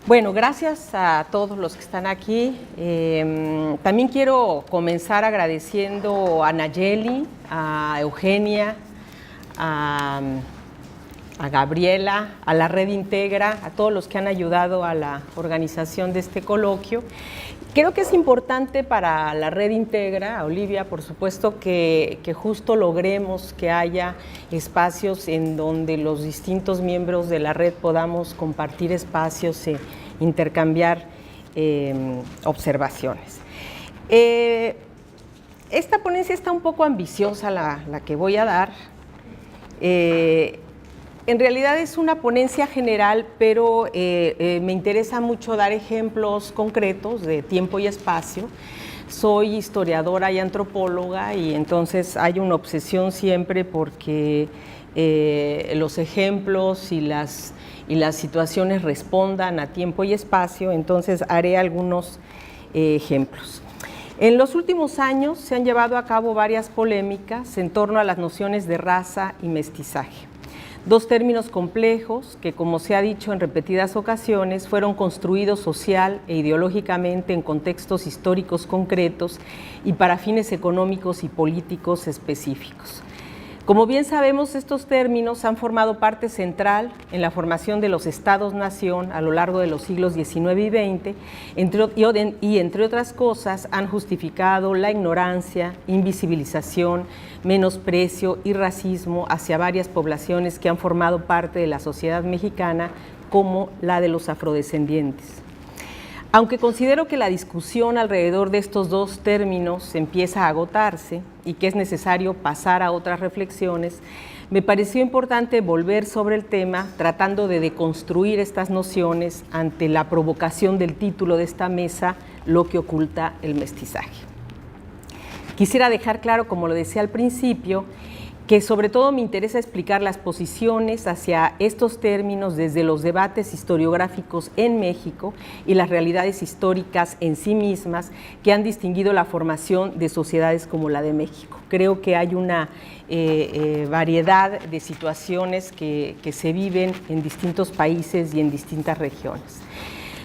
Bueno, gracias a todos los que están aquí. También quiero comenzar agradeciendo a Nayeli, a Eugenia, a Gabriela, a la Red Integra, a todos los que han ayudado a la organización de este coloquio. Creo que es importante para la Red Integra, a Olivia, por supuesto, que justo logremos que haya espacios en donde los distintos miembros de la red podamos compartir espacios e intercambiar observaciones. Esta ponencia está un poco ambiciosa, la que voy a dar. En realidad es una ponencia general, pero me interesa mucho dar ejemplos concretos de tiempo y espacio. Soy historiadora y antropóloga y entonces hay una obsesión siempre porque los ejemplos y las situaciones respondan a tiempo y espacio, entonces haré algunos ejemplos. En los últimos años se han llevado a cabo varias polémicas en torno a las nociones de raza y mestizaje. Dos términos complejos que, como se ha dicho en repetidas ocasiones, fueron construidos social e ideológicamente en contextos históricos concretos y para fines económicos y políticos específicos. Como bien sabemos, estos términos han formado parte central en la formación de los estados-nación a lo largo de los siglos XIX y XX, entre otras cosas han justificado la ignorancia, invisibilización, menosprecio y racismo hacia varias poblaciones que han formado parte de la sociedad mexicana, como la de los afrodescendientes. Aunque considero que la discusión alrededor de estos dos términos empieza a agotarse y que es necesario pasar a otras reflexiones, me pareció importante volver sobre el tema tratando de deconstruir estas nociones ante la provocación del título de esta mesa, Lo que oculta el mestizaje. Quisiera dejar claro, como lo decía al principio, que sobre todo me interesa explicar las posiciones hacia estos términos desde los debates historiográficos en México y las realidades históricas en sí mismas que han distinguido la formación de sociedades como la de México. Creo que hay una variedad de situaciones que se viven en distintos países y en distintas regiones.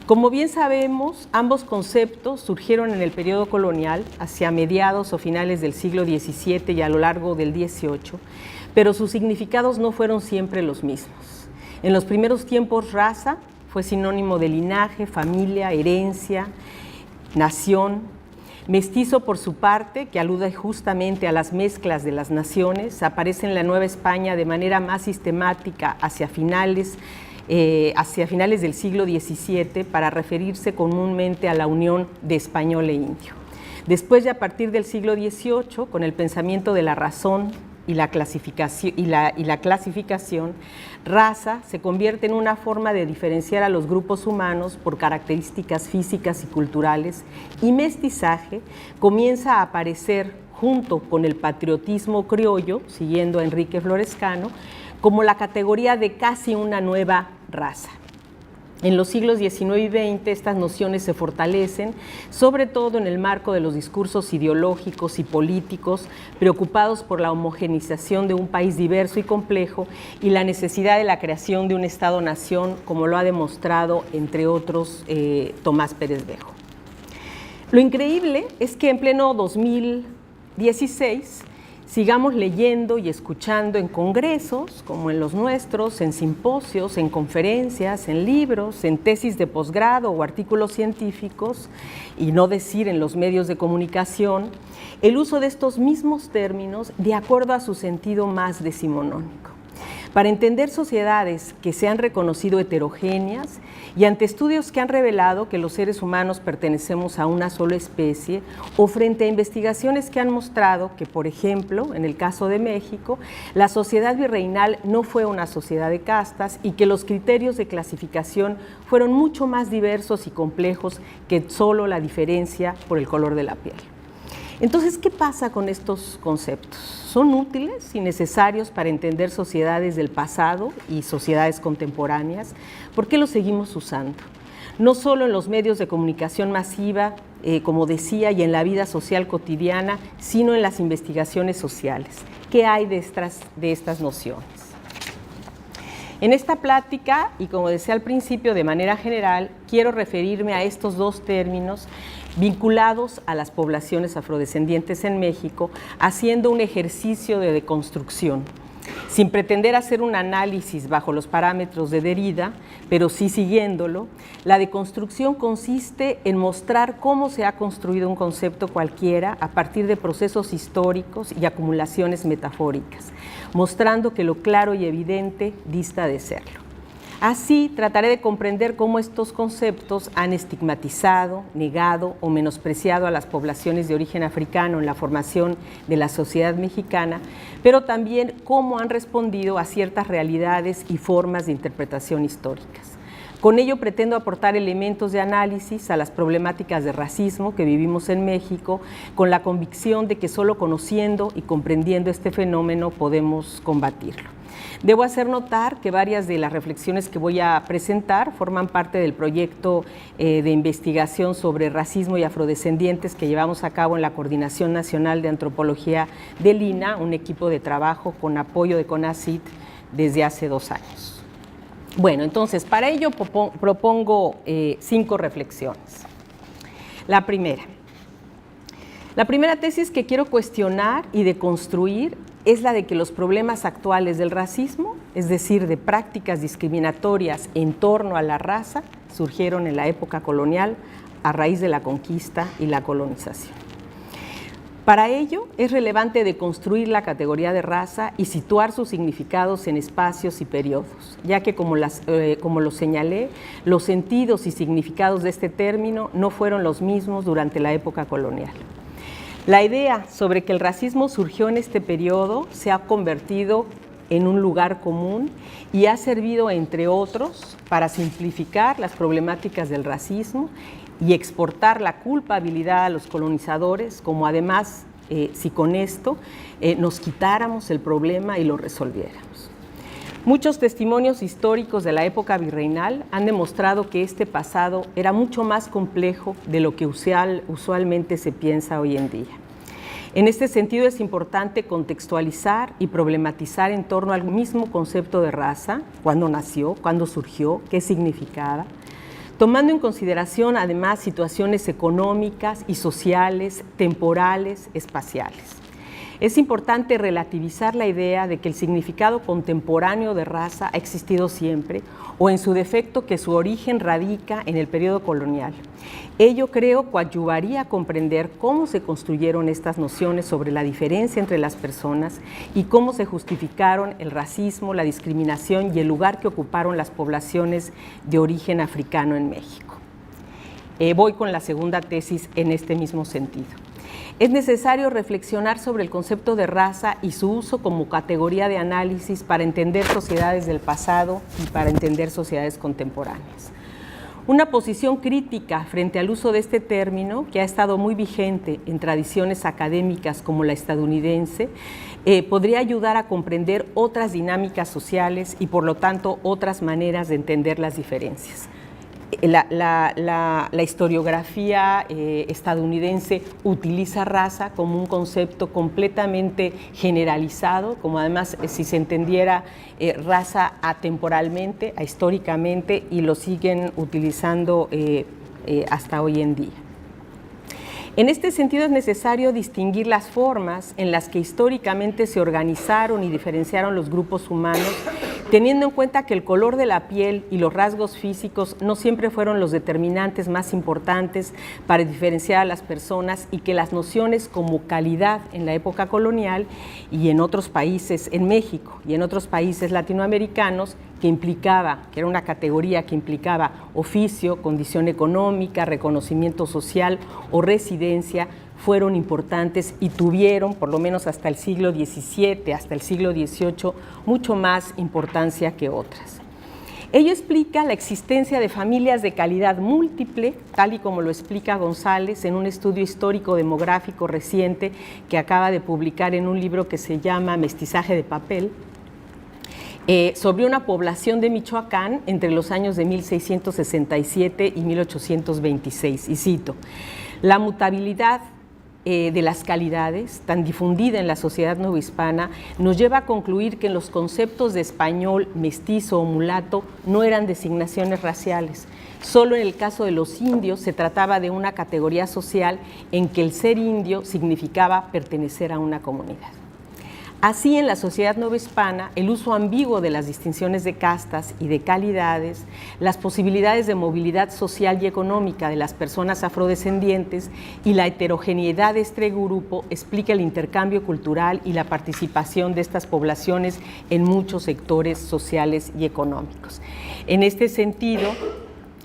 Como bien sabemos, ambos conceptos surgieron en el periodo colonial, hacia mediados o finales del siglo XVII y a lo largo del XVIII, pero sus significados no fueron siempre los mismos. En los primeros tiempos, raza fue sinónimo de linaje, familia, herencia, nación. Mestizo, por su parte, que alude justamente a las mezclas de las naciones, aparece en la Nueva España de manera más sistemática hacia finales del siglo XVII para referirse comúnmente a la unión de español e indio. Después, ya a partir del siglo XVIII, con el pensamiento de la razón y la clasificación, raza se convierte en una forma de diferenciar a los grupos humanos por características físicas y culturales, y mestizaje comienza a aparecer junto con el patriotismo criollo, siguiendo a Enrique Florescano, como la categoría de casi una nueva raza. En los siglos XIX y XX estas nociones se fortalecen, sobre todo en el marco de los discursos ideológicos y políticos preocupados por la homogeneización de un país diverso y complejo y la necesidad de la creación de un Estado-nación, como lo ha demostrado, entre otros, Tomás Pérez Bejo. Lo increíble es que en pleno 2016 sigamos leyendo y escuchando en congresos, como en los nuestros, en simposios, en conferencias, en libros, en tesis de posgrado o artículos científicos, y no decir en los medios de comunicación, el uso de estos mismos términos de acuerdo a su sentido más decimonónico. Para entender sociedades que se han reconocido heterogéneas y ante estudios que han revelado que los seres humanos pertenecemos a una sola especie, o frente a investigaciones que han mostrado que, por ejemplo, en el caso de México, la sociedad virreinal no fue una sociedad de castas y que los criterios de clasificación fueron mucho más diversos y complejos que solo la diferencia por el color de la piel. Entonces, ¿qué pasa con estos conceptos? ¿Son útiles y necesarios para entender sociedades del pasado y sociedades contemporáneas? ¿Por qué los seguimos usando? No solo en los medios de comunicación masiva, como decía, y en la vida social cotidiana, sino en las investigaciones sociales. ¿Qué hay de estas nociones? En esta plática, y como decía al principio, de manera general, quiero referirme a estos dos términos vinculados a las poblaciones afrodescendientes en México, haciendo un ejercicio de deconstrucción, sin pretender hacer un análisis bajo los parámetros de Derrida, pero sí siguiéndolo. La deconstrucción consiste en mostrar cómo se ha construido un concepto cualquiera a partir de procesos históricos y acumulaciones metafóricas, mostrando que lo claro y evidente dista de serlo. Así, trataré de comprender cómo estos conceptos han estigmatizado, negado o menospreciado a las poblaciones de origen africano en la formación de la sociedad mexicana, pero también cómo han respondido a ciertas realidades y formas de interpretación históricas. Con ello pretendo aportar elementos de análisis a las problemáticas de racismo que vivimos en México, con la convicción de que solo conociendo y comprendiendo este fenómeno podemos combatirlo. Debo hacer notar que varias de las reflexiones que voy a presentar forman parte del proyecto de investigación sobre racismo y afrodescendientes que llevamos a cabo en la Coordinación Nacional de Antropología del INAH, un equipo de trabajo con apoyo de CONACYT desde hace 2 años. Bueno, entonces, para ello propongo 5 reflexiones. La primera tesis que quiero cuestionar y deconstruir es la de que los problemas actuales del racismo, es decir, de prácticas discriminatorias en torno a la raza, surgieron en la época colonial a raíz de la conquista y la colonización. Para ello, es relevante deconstruir la categoría de raza y situar sus significados en espacios y periodos, ya que, como lo señalé, los sentidos y significados de este término no fueron los mismos durante la época colonial. La idea sobre que el racismo surgió en este periodo se ha convertido en un lugar común y ha servido, entre otros, para simplificar las problemáticas del racismo y exportar la culpabilidad a los colonizadores, como además, si con esto nos quitáramos el problema y lo resolviéramos. Muchos testimonios históricos de la época virreinal han demostrado que este pasado era mucho más complejo de lo que usualmente se piensa hoy en día. En este sentido, es importante contextualizar y problematizar en torno al mismo concepto de raza, cuándo nació, cuándo surgió, qué significaba, tomando en consideración además situaciones económicas y sociales, temporales, espaciales. Es importante relativizar la idea de que el significado contemporáneo de raza ha existido siempre, o en su defecto que su origen radica en el periodo colonial. Ello, creo, coadyuvaría a comprender cómo se construyeron estas nociones sobre la diferencia entre las personas y cómo se justificaron el racismo, la discriminación y el lugar que ocuparon las poblaciones de origen africano en México. Voy con la segunda tesis en este mismo sentido. Es necesario reflexionar sobre el concepto de raza y su uso como categoría de análisis para entender sociedades del pasado y para entender sociedades contemporáneas. Una posición crítica frente al uso de este término, que ha estado muy vigente en tradiciones académicas como la estadounidense, podría ayudar a comprender otras dinámicas sociales y, por lo tanto, otras maneras de entender las diferencias. La historiografía estadounidense utiliza raza como un concepto completamente generalizado, como además si se entendiera raza atemporalmente, históricamente, y lo siguen utilizando hasta hoy en día. En este sentido, es necesario distinguir las formas en las que históricamente se organizaron y diferenciaron los grupos humanos, teniendo en cuenta que el color de la piel y los rasgos físicos no siempre fueron los determinantes más importantes para diferenciar a las personas, y que las nociones como calidad en la época colonial y en otros países, en México y en otros países latinoamericanos, que era una categoría que implicaba oficio, condición económica, reconocimiento social o residencia, fueron importantes y tuvieron, por lo menos hasta el siglo XVII, hasta el siglo XVIII, mucho más importancia que otras. Ello explica la existencia de familias de calidad múltiple, tal y como lo explica González en un estudio histórico-demográfico reciente que acaba de publicar en un libro que se llama Mestizaje de papel, sobre una población de Michoacán entre los años de 1667 y 1826. Y cito: la mutabilidad de las calidades, tan difundida en la sociedad novohispana, nos lleva a concluir que los conceptos de español, mestizo o mulato no eran designaciones raciales. Solo en el caso de los indios se trataba de una categoría social en que el ser indio significaba pertenecer a una comunidad. Así, en la sociedad novohispana, el uso ambiguo de las distinciones de castas y de calidades, las posibilidades de movilidad social y económica de las personas afrodescendientes y la heterogeneidad de este grupo explica el intercambio cultural y la participación de estas poblaciones en muchos sectores sociales y económicos. En este sentido,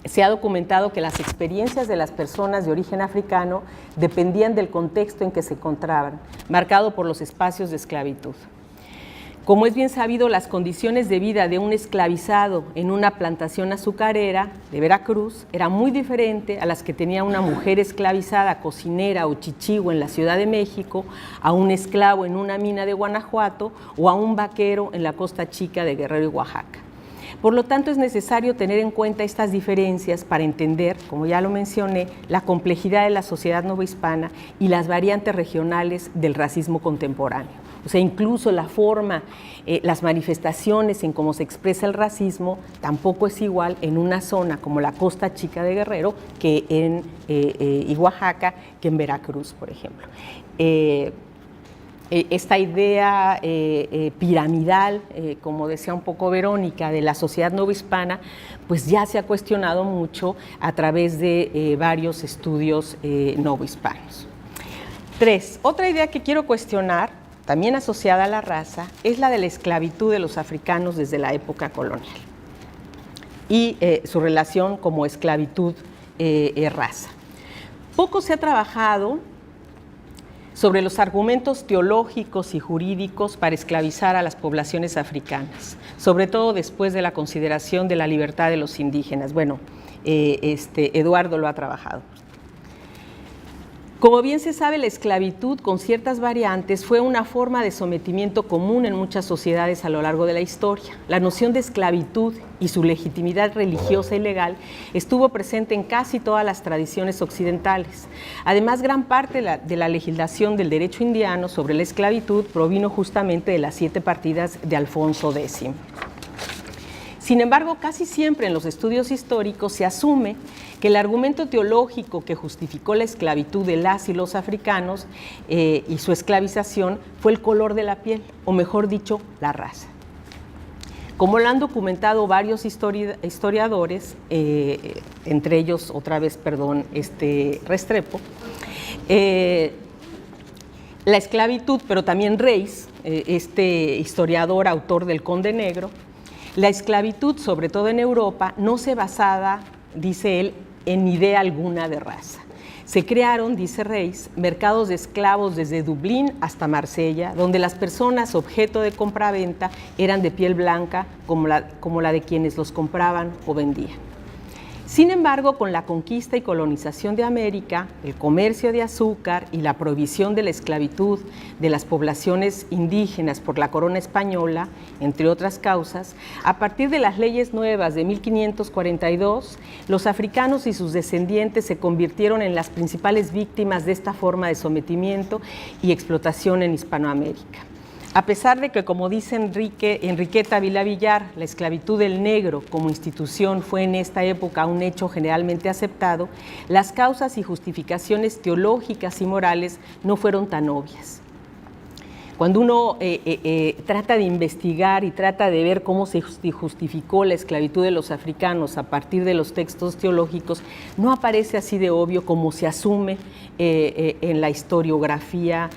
se ha documentado que las experiencias de las personas de origen africano dependían del contexto en que se encontraban, marcado por los espacios de esclavitud. Como es bien sabido, las condiciones de vida de un esclavizado en una plantación azucarera de Veracruz era muy diferente a las que tenía una mujer esclavizada, cocinera o chichigua en la Ciudad de México, a un esclavo en una mina de Guanajuato o a un vaquero en la Costa Chica de Guerrero y Oaxaca. Por lo tanto, es necesario tener en cuenta estas diferencias para entender, como ya lo mencioné, la complejidad de la sociedad novohispana y las variantes regionales del racismo contemporáneo. O sea, incluso la forma, las manifestaciones en cómo se expresa el racismo tampoco es igual en una zona como la Costa Chica de Guerrero que y Oaxaca que en Veracruz, por ejemplo. Esta idea piramidal, como decía un poco Verónica, de la sociedad novohispana, pues ya se ha cuestionado mucho a través de varios estudios novohispanos. 3. Otra idea que quiero cuestionar, también asociada a la raza, es la de la esclavitud de los africanos desde la época colonial y su relación como esclavitud-raza. Poco se ha trabajado sobre los argumentos teológicos y jurídicos para esclavizar a las poblaciones africanas, sobre todo después de la consideración de la libertad de los indígenas. Bueno, Eduardo lo ha trabajado. Como bien se sabe, la esclavitud, con ciertas variantes, fue una forma de sometimiento común en muchas sociedades a lo largo de la historia. La noción de esclavitud y su legitimidad religiosa y legal estuvo presente en casi todas las tradiciones occidentales. Además, gran parte de la legislación del derecho indiano sobre la esclavitud provino justamente de las 7 partidas de Alfonso X. Sin embargo, casi siempre en los estudios históricos se asume que el argumento teológico que justificó la esclavitud de las y los africanos y su esclavización fue el color de la piel, o mejor dicho, la raza. Como lo han documentado varios historiadores, entre ellos, Restrepo, la esclavitud, pero también Reis, historiador, autor del Conde Negro, la esclavitud, sobre todo en Europa, no se basaba, dice él, en idea alguna de raza. Se crearon, dice Reis, mercados de esclavos desde Dublín hasta Marsella, donde las personas objeto de compraventa eran de piel blanca, como la de quienes los compraban o vendían. Sin embargo, con la conquista y colonización de América, el comercio de azúcar y la prohibición de la esclavitud de las poblaciones indígenas por la corona española, entre otras causas, a partir de las leyes nuevas de 1542, los africanos y sus descendientes se convirtieron en las principales víctimas de esta forma de sometimiento y explotación en Hispanoamérica. A pesar de que, como dice Enriqueta Vilavillar, la esclavitud del negro como institución fue en esta época un hecho generalmente aceptado, las causas y justificaciones teológicas y morales no fueron tan obvias. Cuando uno trata de investigar y trata de ver cómo se justificó la esclavitud de los africanos a partir de los textos teológicos, no aparece así de obvio como se asume en la historiografía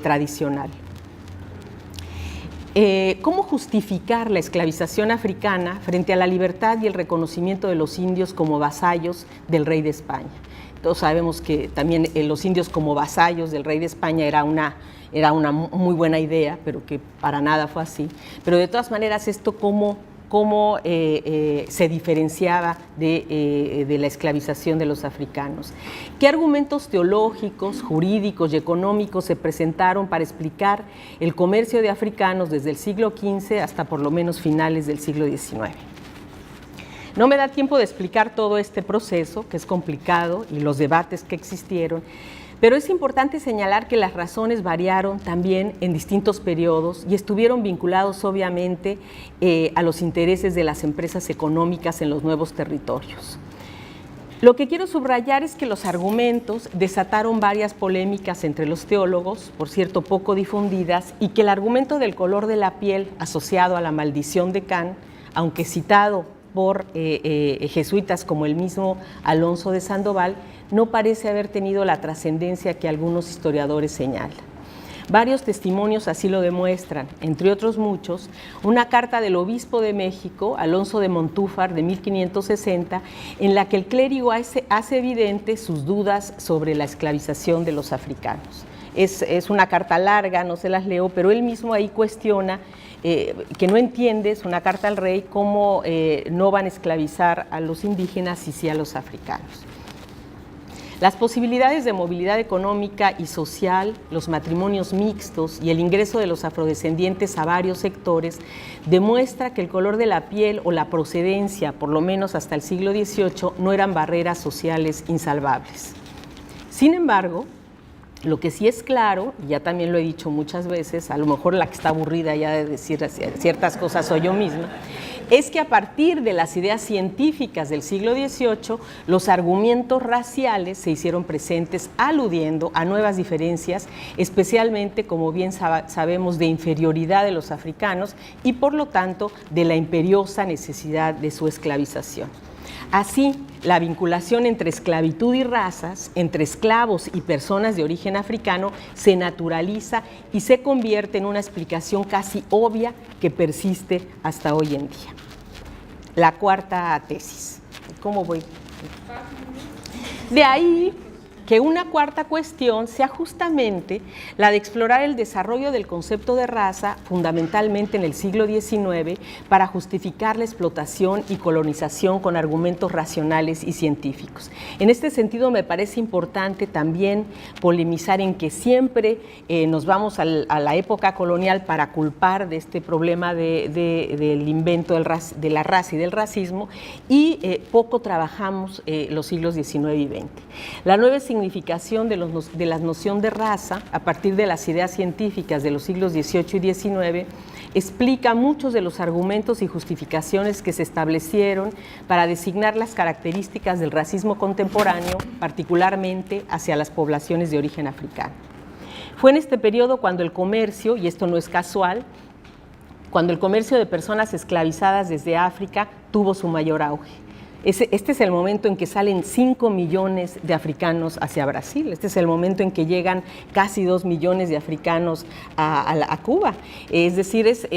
tradicional. ¿Cómo justificar la esclavización africana frente a la libertad y el reconocimiento de los indios como vasallos del rey de España? Todos sabemos que también los indios como vasallos del rey de España era una muy buena idea, pero que para nada fue así. Pero de todas maneras, esto cómo se diferenciaba de la esclavización de los africanos. ¿Qué argumentos teológicos, jurídicos y económicos se presentaron para explicar el comercio de africanos desde el siglo XV hasta por lo menos finales del siglo XIX? No me da tiempo de explicar todo este proceso, que es complicado, y los debates que existieron, pero es importante señalar que las razones variaron también en distintos periodos y estuvieron vinculados obviamente a los intereses de las empresas económicas en los nuevos territorios. Lo que quiero subrayar es que los argumentos desataron varias polémicas entre los teólogos, por cierto poco difundidas, y que el argumento del color de la piel asociado a la maldición de Can, aunque citado por jesuitas como el mismo Alonso de Sandoval, no parece haber tenido la trascendencia que algunos historiadores señalan. Varios testimonios así lo demuestran, entre otros muchos, una carta del obispo de México, Alonso de Montúfar, de 1560, en la que el clérigo hace evidente sus dudas sobre la esclavización de los africanos. Es una carta larga, no se las leo, pero él mismo ahí cuestiona que no entiende, es una carta al rey, cómo no van a esclavizar a los indígenas y sí a los africanos. Las posibilidades de movilidad económica y social, los matrimonios mixtos y el ingreso de los afrodescendientes a varios sectores demuestra que el color de la piel o la procedencia, por lo menos hasta el siglo XVIII, no eran barreras sociales insalvables. Sin embargo, lo que sí es claro, y ya también lo he dicho muchas veces, a lo mejor la que está aburrida ya de decir ciertas cosas soy yo misma, es que a partir de las ideas científicas del siglo XVIII, los argumentos raciales se hicieron presentes aludiendo a nuevas diferencias, especialmente, como bien sabemos, de inferioridad de los africanos y por lo tanto de la imperiosa necesidad de su esclavización. Así, la vinculación entre esclavitud y razas, entre esclavos y personas de origen africano, se naturaliza y se convierte en una explicación casi obvia que persiste hasta hoy en día. La cuarta tesis. ¿Cómo voy? De ahí que una cuarta cuestión sea justamente la de explorar el desarrollo del concepto de raza, fundamentalmente en el siglo XIX, para justificar la explotación y colonización con argumentos racionales y científicos. En este sentido, me parece importante también polemizar en que siempre nos vamos a la época colonial para culpar de este problema del invento de la raza y del racismo, y poco trabajamos los siglos XIX y XX. La nueva significación de la noción de raza, a partir de las ideas científicas de los siglos XVIII y XIX, explica muchos de los argumentos y justificaciones que se establecieron para designar las características del racismo contemporáneo, particularmente hacia las poblaciones de origen africano. Fue en este periodo cuando el comercio, y esto no es casual, cuando el comercio de personas esclavizadas desde África tuvo su mayor auge. Este es el momento en que salen 5 millones de africanos hacia Brasil. Este es el momento en que llegan casi 2 millones de africanos a Cuba. Es decir, es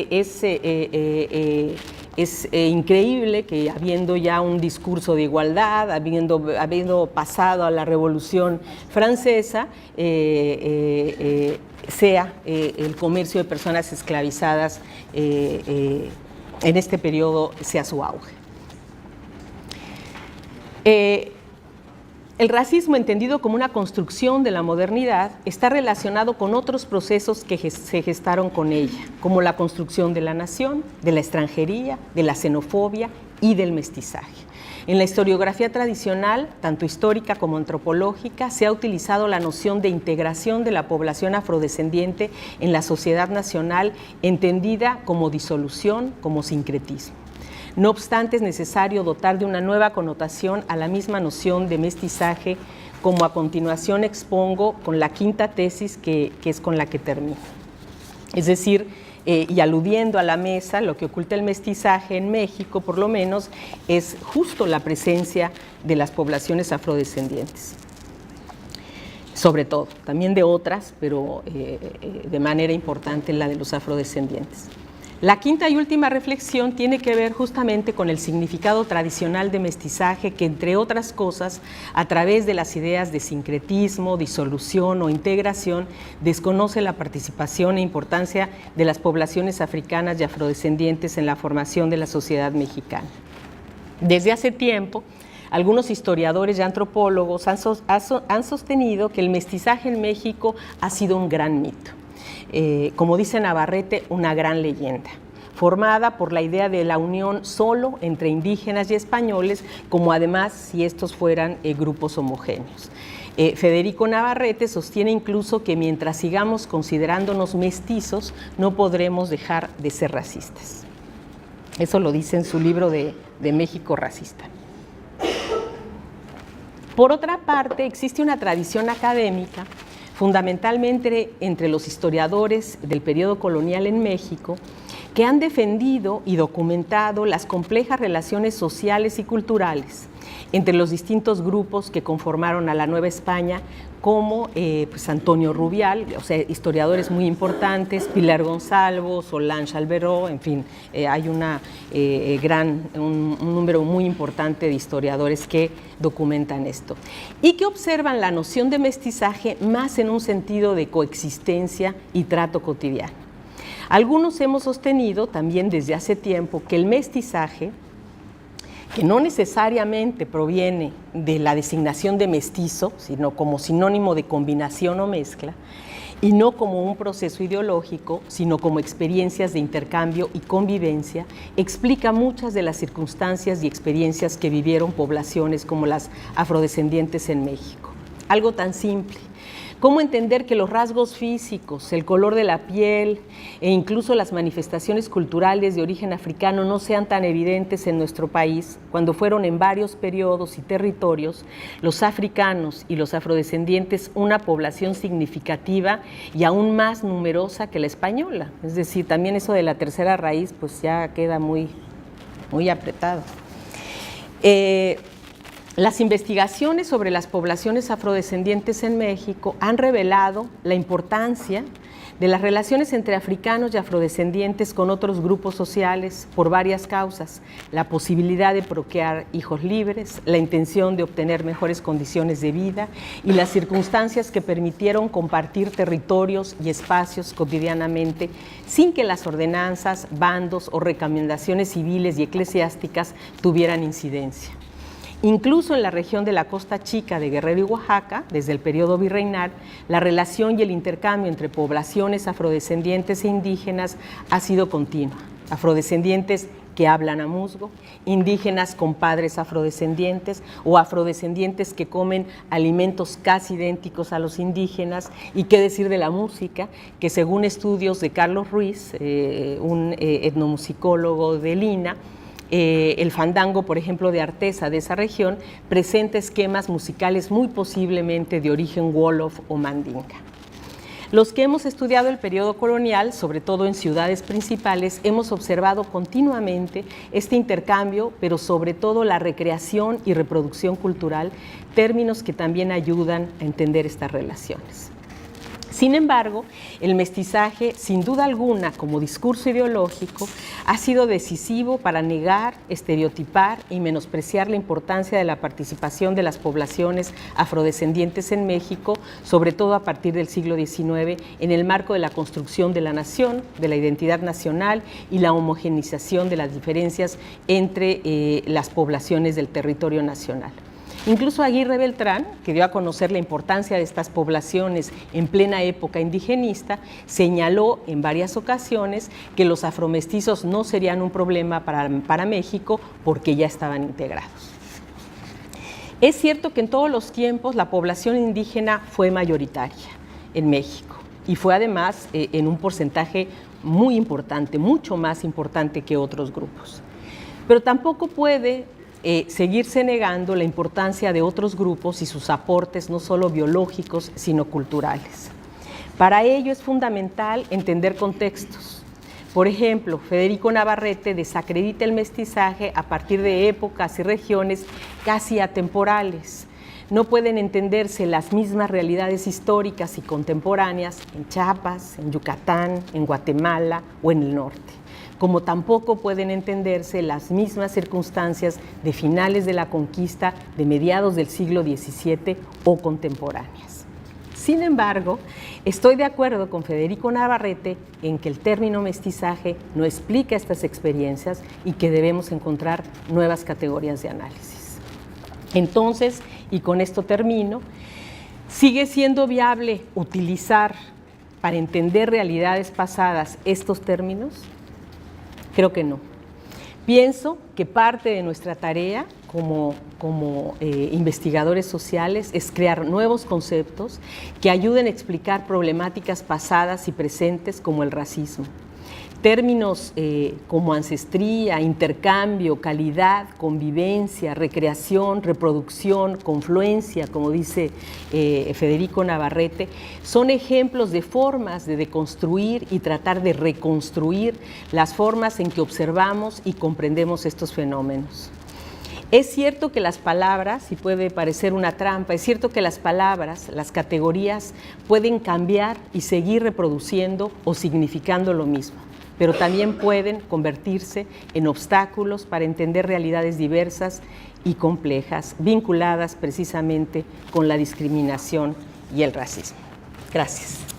increíble que, habiendo ya un discurso de igualdad, habiendo pasado a la Revolución Francesa, sea el comercio de personas esclavizadas en este periodo sea su auge. El racismo, entendido como una construcción de la modernidad, está relacionado con otros procesos que se gestaron con ella, como la construcción de la nación, de la extranjería, de la xenofobia y del mestizaje. En la historiografía tradicional, tanto histórica como antropológica, se ha utilizado la noción de integración de la población afrodescendiente en la sociedad nacional, entendida como disolución, como sincretismo. No obstante, es necesario dotar de una nueva connotación a la misma noción de mestizaje, como a continuación expongo con la quinta tesis que es con la que termino. Es decir, y aludiendo a la mesa, lo que oculta el mestizaje en México, por lo menos, es justo la presencia de las poblaciones afrodescendientes. Sobre todo, también de otras, pero de manera importante la de los afrodescendientes. La quinta y última reflexión tiene que ver justamente con el significado tradicional de mestizaje que, entre otras cosas, a través de las ideas de sincretismo, disolución o integración, desconoce la participación e importancia de las poblaciones africanas y afrodescendientes en la formación de la sociedad mexicana. Desde hace tiempo, algunos historiadores y antropólogos han sostenido que el mestizaje en México ha sido un gran mito. Como dice Navarrete, una gran leyenda. formada por la idea de la unión solo entre indígenas y españoles, como además si estos fueran grupos homogéneos. Federico Navarrete sostiene incluso que mientras sigamos considerándonos mestizos, no podremos dejar de ser racistas. Eso lo dice en su libro de México Racista. Por otra parte, existe una tradición académica, fundamentalmente entre los historiadores del periodo colonial en México, que han defendido y documentado las complejas relaciones sociales y culturales entre los distintos grupos que conformaron a la Nueva España, como pues Antonio Rubial, o sea, historiadores muy importantes, Pilar Gonzalvo, Solange Alberó, en fin, hay un número muy importante de historiadores que documentan esto y que observan la noción de mestizaje más en un sentido de coexistencia y trato cotidiano. Algunos hemos sostenido también desde hace tiempo que el mestizaje, que no necesariamente proviene de la designación de mestizo, sino como sinónimo de combinación o mezcla, y no como un proceso ideológico, sino como experiencias de intercambio y convivencia, explica muchas de las circunstancias y experiencias que vivieron poblaciones como las afrodescendientes en México. Algo tan simple. ¿Cómo entender que los rasgos físicos, el color de la piel e incluso las manifestaciones culturales de origen africano no sean tan evidentes en nuestro país cuando fueron en varios periodos y territorios los africanos y los afrodescendientes una población significativa y aún más numerosa que la española? Es decir, también eso de la tercera raíz pues ya queda muy apretado. Las investigaciones sobre las poblaciones afrodescendientes en México han revelado la importancia de las relaciones entre africanos y afrodescendientes con otros grupos sociales por varias causas: la posibilidad de procrear hijos libres, la intención de obtener mejores condiciones de vida y las circunstancias que permitieron compartir territorios y espacios cotidianamente sin que las ordenanzas, bandos o recomendaciones civiles y eclesiásticas tuvieran incidencia. Incluso en la región de la Costa Chica de Guerrero y Oaxaca, desde el periodo virreinal, la relación y el intercambio entre poblaciones afrodescendientes e indígenas ha sido continua. Afrodescendientes que hablan amuzgo, indígenas con padres afrodescendientes o afrodescendientes que comen alimentos casi idénticos a los indígenas, y qué decir de la música, que según estudios de Carlos Ruiz, un etnomusicólogo de Lina, el fandango, por ejemplo, de Artesa de esa región, presenta esquemas musicales muy posiblemente de origen wolof o mandinga. Los que hemos estudiado el periodo colonial, sobre todo en ciudades principales, hemos observado continuamente este intercambio, pero sobre todo la recreación y reproducción cultural, términos que también ayudan a entender estas relaciones. Sin embargo, el mestizaje, sin duda alguna, como discurso ideológico, ha sido decisivo para negar, estereotipar y menospreciar la importancia de la participación de las poblaciones afrodescendientes en México, sobre todo a partir del siglo XIX, en el marco de la construcción de la nación, de la identidad nacional y la homogeneización de las diferencias entre las poblaciones del territorio nacional. Incluso Aguirre Beltrán, que dio a conocer la importancia de estas poblaciones en plena época indigenista, señaló en varias ocasiones que los afromestizos no serían un problema para México porque ya estaban integrados. Es cierto que en todos los tiempos la población indígena fue mayoritaria en México y fue además en un porcentaje muy importante, mucho más importante que otros grupos. Pero tampoco puede seguirse negando la importancia de otros grupos y sus aportes no solo biológicos, sino culturales. Para ello es fundamental entender contextos. Por ejemplo, Federico Navarrete desacredita el mestizaje a partir de épocas y regiones casi atemporales. No pueden entenderse las mismas realidades históricas y contemporáneas en Chiapas, en Yucatán, en Guatemala o en el norte, como tampoco pueden entenderse las mismas circunstancias de finales de la conquista, de mediados del siglo XVII o contemporáneas. Sin embargo, estoy de acuerdo con Federico Navarrete en que el término mestizaje no explica estas experiencias y que debemos encontrar nuevas categorías de análisis. Entonces, y con esto termino, ¿sigue siendo viable utilizar para entender realidades pasadas estos términos? Creo que no. Pienso que parte de nuestra tarea como investigadores sociales es crear nuevos conceptos que ayuden a explicar problemáticas pasadas y presentes como el racismo. Términos como ancestría, intercambio, calidad, convivencia, recreación, reproducción, confluencia, como dice Federico Navarrete, son ejemplos de formas de deconstruir y tratar de reconstruir las formas en que observamos y comprendemos estos fenómenos. Es cierto que las palabras, y puede parecer una trampa, es cierto que las palabras, las categorías pueden cambiar y seguir reproduciendo o significando lo mismo, pero también pueden convertirse en obstáculos para entender realidades diversas y complejas, vinculadas precisamente con la discriminación y el racismo. Gracias.